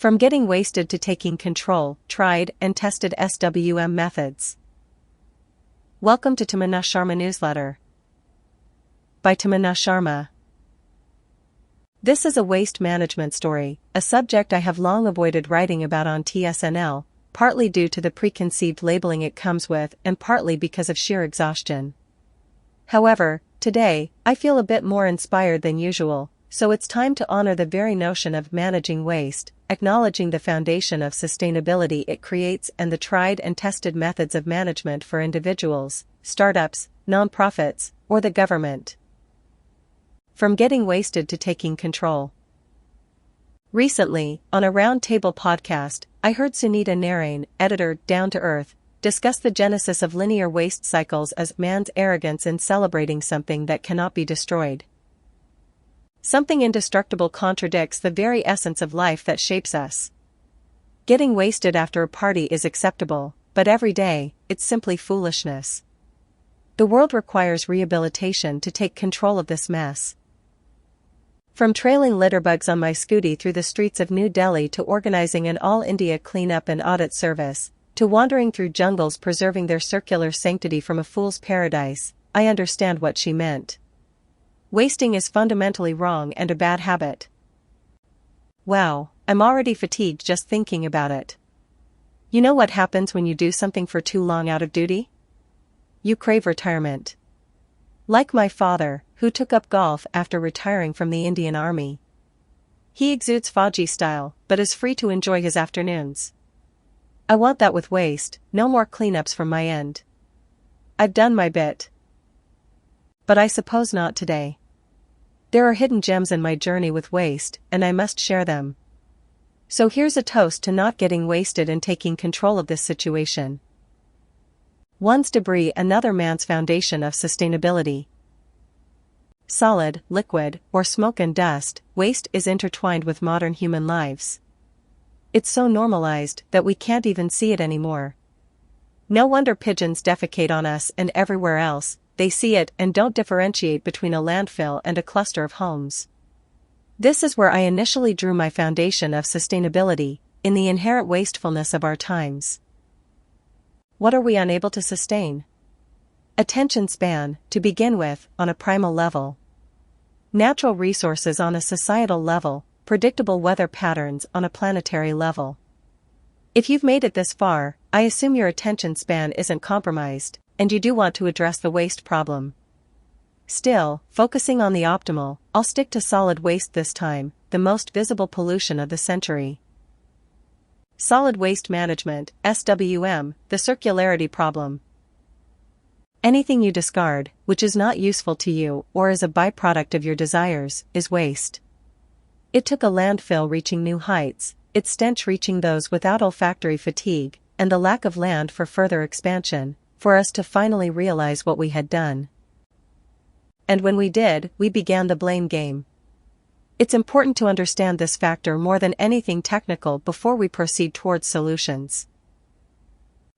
From getting wasted to taking control, tried and tested SWM methods. Welcome to Tamanna Sharma Newsletter. By Tamanna Sharma. This is a waste management story, a subject I have long avoided writing about on TSNL, partly due to the preconceived labeling it comes with and partly because of sheer exhaustion. However, today, I feel a bit more inspired than usual, so it's time to honor the very notion of managing waste, acknowledging the foundation of sustainability it creates and the tried and tested methods of management for individuals, startups, nonprofits, or the government. From getting wasted to taking control. Recently, on a roundtable podcast, I heard Sunita Narain, editor, Down to Earth, discuss the genesis of linear waste cycles as man's arrogance in celebrating something that cannot be destroyed. Something indestructible contradicts the very essence of life that shapes us. Getting wasted after a party is acceptable, but every day, it's simply foolishness. The world requires rehabilitation to take control of this mess. From trailing litterbugs on my scooty through the streets of New Delhi to organizing an all-India cleanup and audit service, to wandering through jungles preserving their circular sanctity from a fool's paradise, I understand what she meant. Wasting is fundamentally wrong and a bad habit. Wow, I'm already fatigued just thinking about it. You know what happens when you do something for too long out of duty? You crave retirement. Like my father, who took up golf after retiring from the Indian Army. He exudes Fauji style, but is free to enjoy his afternoons. I want that with waste, no more cleanups from my end. I've done my bit. But I suppose not today. There are hidden gems in my journey with waste, and I must share them. So here's a toast to not getting wasted and taking control of this situation. One's debris, another man's foundation of sustainability. Solid, liquid, or smoke and dust, waste is intertwined with modern human lives. It's so normalized that we can't even see it anymore. No wonder pigeons defecate on us and everywhere else. They see it and don't differentiate between a landfill and a cluster of homes. This is where I initially drew my foundation of sustainability, in the inherent wastefulness of our times. What are we unable to sustain? Attention span, to begin with, on a primal level. Natural resources on a societal level, predictable weather patterns on a planetary level. If you've made it this far, I assume your attention span isn't compromised, and you do want to address the waste problem. Still, focusing on the optimal, I'll stick to solid waste this time, the most visible pollution of the century. Solid waste management, SWM, the circularity problem. Anything you discard, which is not useful to you or is a byproduct of your desires, is waste. It took a landfill reaching new heights, its stench reaching those without olfactory fatigue, and the lack of land for further expansion, for us to finally realize what we had done. And when we did, we began the blame game. It's important to understand this factor more than anything technical before we proceed towards solutions.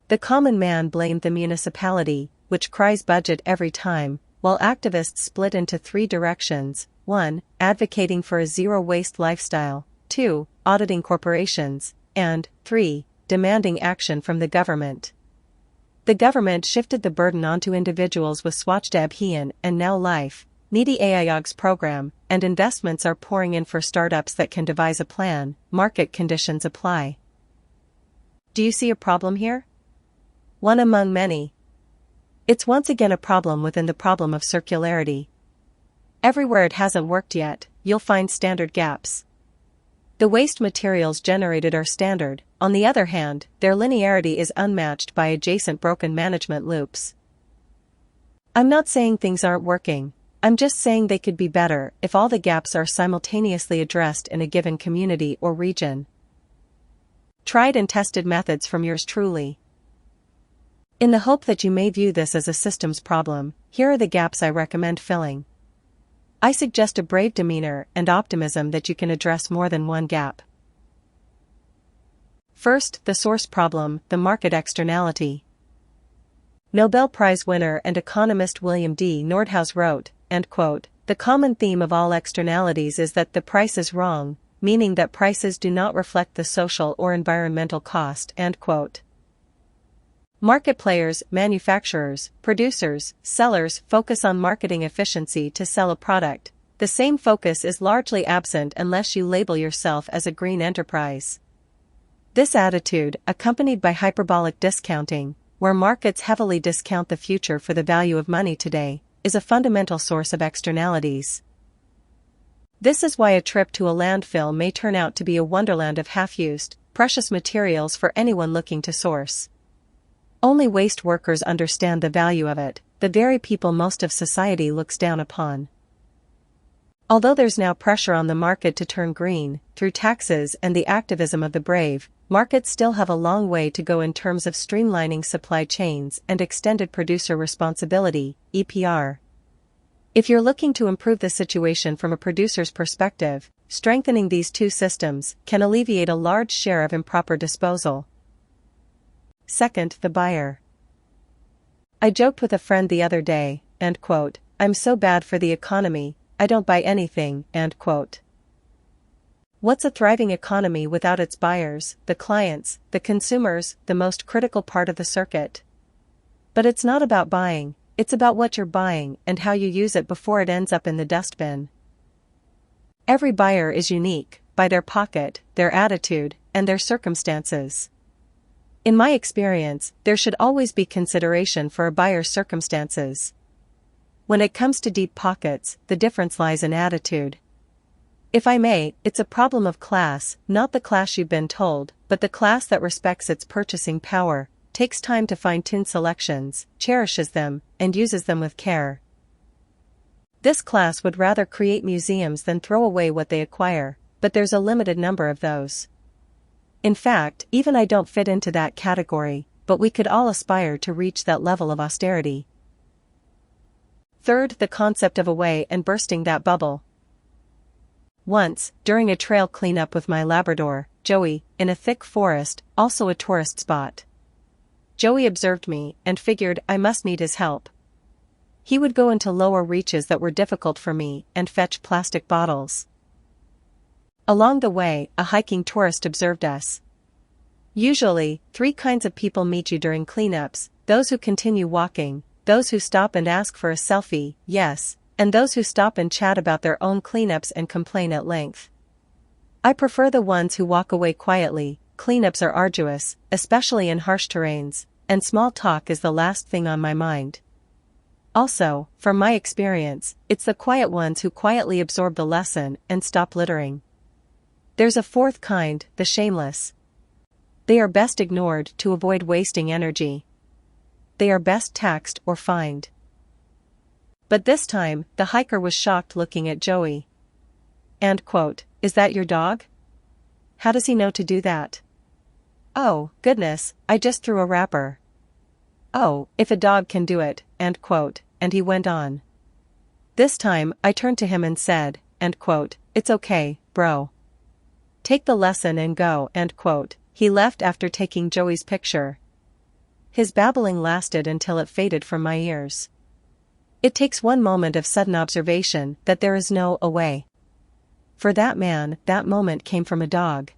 The common man blamed the municipality, which cries budget every time, while activists split into three directions: 1. Advocating for a zero-waste lifestyle, 2. Auditing corporations, and 3. Demanding action from the government. The government shifted the burden onto individuals with Swachh Abhiyan and Now Life, Niti Aayog's program, and investments are pouring in for startups that can devise a plan. Market conditions apply. Do you see a problem here? One among many. It's once again a problem within the problem of circularity. Everywhere it hasn't worked yet, you'll find standard gaps. The waste materials generated are standard, on the other hand, their linearity is unmatched by adjacent broken management loops. I'm not saying things aren't working, I'm just saying they could be better if all the gaps are simultaneously addressed in a given community or region. Tried and tested methods from yours truly. In the hope that you may view this as a systems problem, here are the gaps I recommend filling. I suggest a brave demeanor and optimism that you can address more than one gap. First, the source problem, the market externality. Nobel Prize winner and economist William D. Nordhaus wrote, end quote, "The common theme of all externalities is that the price is wrong, meaning that prices do not reflect the social or environmental cost, end quote. Market players, manufacturers, producers, sellers focus on marketing efficiency to sell a product. The same focus is largely absent unless you label yourself as a green enterprise. This attitude, accompanied by hyperbolic discounting, where markets heavily discount the future for the value of money today, is a fundamental source of externalities. This is why a trip to a landfill may turn out to be a wonderland of half-used, precious materials for anyone looking to source. Only waste workers understand the value of it, the very people most of society looks down upon. Although there's now pressure on the market to turn green, through taxes and the activism of the brave, markets still have a long way to go in terms of streamlining supply chains and extended producer responsibility, EPR. If you're looking to improve the situation from a producer's perspective, strengthening these two systems can alleviate a large share of improper disposal. Second, the buyer. I joked with a friend the other day, end quote, I'm so bad for the economy, I don't buy anything, end quote. What's a thriving economy without its buyers, the clients, the consumers, the most critical part of the circuit? But it's not about buying, it's about what you're buying and how you use it before it ends up in the dustbin. Every buyer is unique, by their pocket, their attitude, and their circumstances. In my experience, there should always be consideration for a buyer's circumstances. When it comes to deep pockets, the difference lies in attitude. If I may, it's a problem of class, not the class you've been told, but the class that respects its purchasing power, takes time to fine-tune selections, cherishes them, and uses them with care. This class would rather create museums than throw away what they acquire, but there's a limited number of those. In fact, even I don't fit into that category, but we could all aspire to reach that level of austerity. Third, the concept of away and bursting that bubble. Once, during a trail cleanup with my Labrador, Joey, in a thick forest, also a tourist spot. Joey observed me and figured I must need his help. He would go into lower reaches that were difficult for me and fetch plastic bottles. Along the way, a hiking tourist observed us. Usually, 3 kinds of people meet you during cleanups: those who continue walking, those who stop and ask for a selfie, yes, and those who stop and chat about their own cleanups and complain at length. I prefer the ones who walk away quietly. Cleanups are arduous, especially in harsh terrains, and small talk is the last thing on my mind. Also, from my experience, it's the quiet ones who quietly absorb the lesson and stop littering. There's a 4th kind, the shameless. They are best ignored to avoid wasting energy. They are best taxed or fined. But this time, the hiker was shocked looking at Joey. End quote, is that your dog? How does he know to do that? Oh, goodness, I just threw a wrapper. Oh, if a dog can do it, end quote, and he went on. This time, I turned to him and said, end quote, it's okay, bro. Take the lesson and go, end quote. He left after taking Joey's picture. His babbling lasted until it faded from my ears. It takes one moment of sudden observation that there is no away. For that man, that moment came from a dog.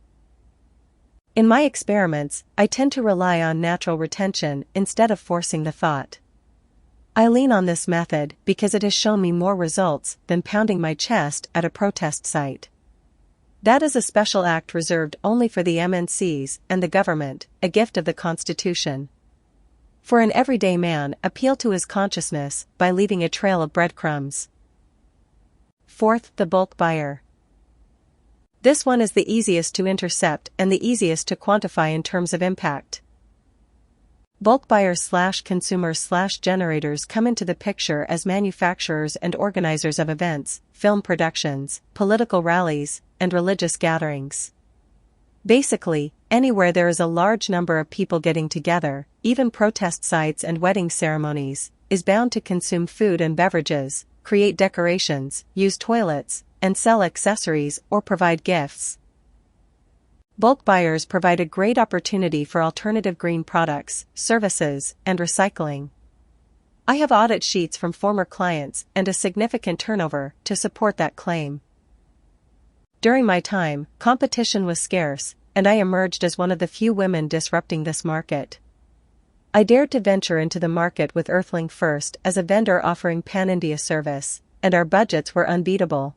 In my experiments, I tend to rely on natural retention instead of forcing the thought. I lean on this method because it has shown me more results than pounding my chest at a protest site. That is a special act reserved only for the MNCs and the government, a gift of the Constitution. For an everyday man, appeal to his consciousness by leaving a trail of breadcrumbs. Fourth, the bulk buyer. This one is the easiest to intercept and the easiest to quantify in terms of impact. Bulk buyers/consumers/generators come into the picture as manufacturers and organizers of events, film productions, political rallies, and religious gatherings. Basically, anywhere there is a large number of people getting together, even protest sites and wedding ceremonies, is bound to consume food and beverages, create decorations, use toilets, and sell accessories or provide gifts. Bulk buyers provide a great opportunity for alternative green products, services, and recycling. I have audit sheets from former clients and a significant turnover to support that claim. During my time, competition was scarce, and I emerged as one of the few women disrupting this market. I dared to venture into the market with Earthling first as a vendor offering pan-India service, and our budgets were unbeatable.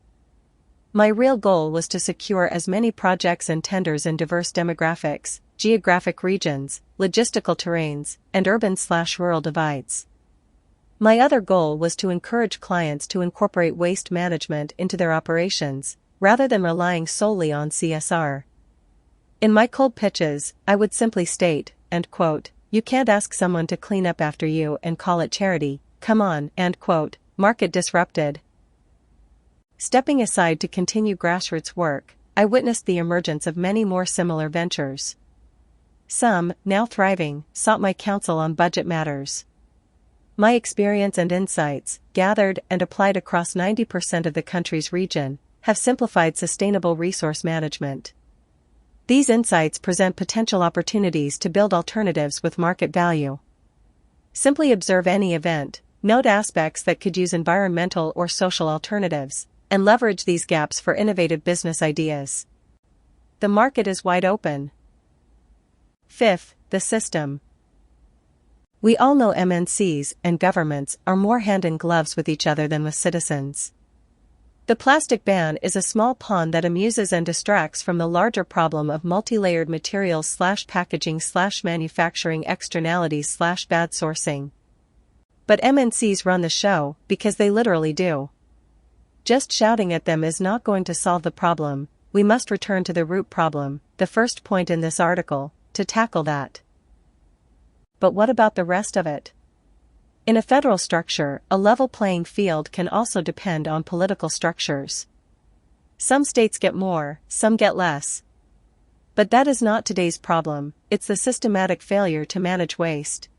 My real goal was to secure as many projects and tenders in diverse demographics, geographic regions, logistical terrains, and urban/rural divides. My other goal was to encourage clients to incorporate waste management into their operations, rather than relying solely on CSR. In my cold pitches, I would simply state, and quote, "You can't ask someone to clean up after you and call it charity, come on," and quote, market disrupted. Stepping aside to continue grassroots work, I witnessed the emergence of many more similar ventures. Some, now thriving, sought my counsel on budget matters. My experience and insights, gathered and applied across 90% of the country's region, have simplified sustainable resource management. These insights present potential opportunities to build alternatives with market value. Simply observe any event, note aspects that could use environmental or social alternatives, and leverage these gaps for innovative business ideas. The market is wide open. Fifth, the system. We all know MNCs and governments are more hand in gloves with each other than with citizens. The plastic ban is a small pawn that amuses and distracts from the larger problem of multi-layered materials/packaging/manufacturing externalities/bad sourcing. But MNCs run the show because they literally do. Just shouting at them is not going to solve the problem. We must return to the root problem, the first point in this article, to tackle that. But what about the rest of it? In a federal structure, a level playing field can also depend on political structures. Some states get more, some get less. But that is not today's problem, it's the systematic failure to manage waste.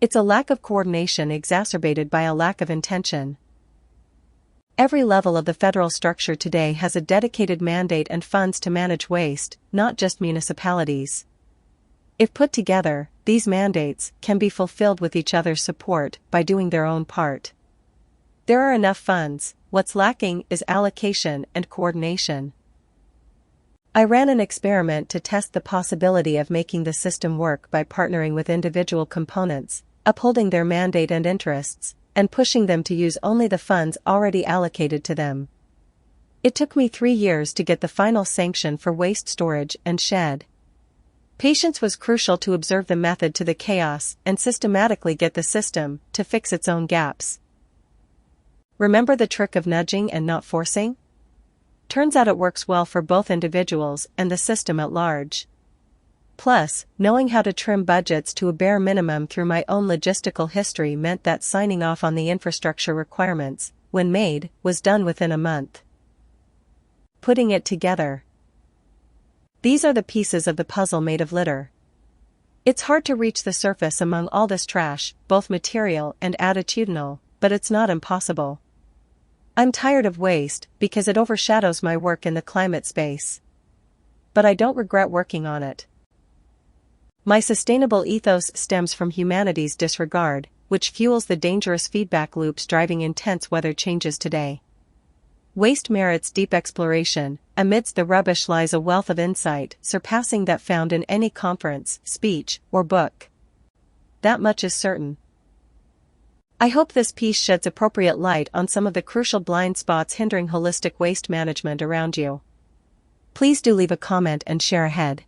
It's a lack of coordination exacerbated by a lack of intention. Every level of the federal structure today has a dedicated mandate and funds to manage waste, not just municipalities. If put together, these mandates can be fulfilled with each other's support by doing their own part. There are enough funds, what's lacking is allocation and coordination. I ran an experiment to test the possibility of making the system work by partnering with individual components, upholding their mandate and interests, and pushing them to use only the funds already allocated to them. It took me 3 years to get the final sanction for waste storage and shed. Patience was crucial to observe the method to the chaos and systematically get the system to fix its own gaps. Remember the trick of nudging and not forcing? Turns out it works well for both individuals and the system at large. Plus, knowing how to trim budgets to a bare minimum through my own logistical history meant that signing off on the infrastructure requirements, when made, was done within a month. Putting it together. These are the pieces of the puzzle made of litter. It's hard to reach the surface among all this trash, both material and attitudinal, but it's not impossible. I'm tired of waste because it overshadows my work in the climate space. But I don't regret working on it. My sustainable ethos stems from humanity's disregard, which fuels the dangerous feedback loops driving intense weather changes today. Waste merits deep exploration. Amidst the rubbish lies a wealth of insight surpassing that found in any conference, speech, or book. That much is certain. I hope this piece sheds appropriate light on some of the crucial blind spots hindering holistic waste management around you. Please do leave a comment and share ahead.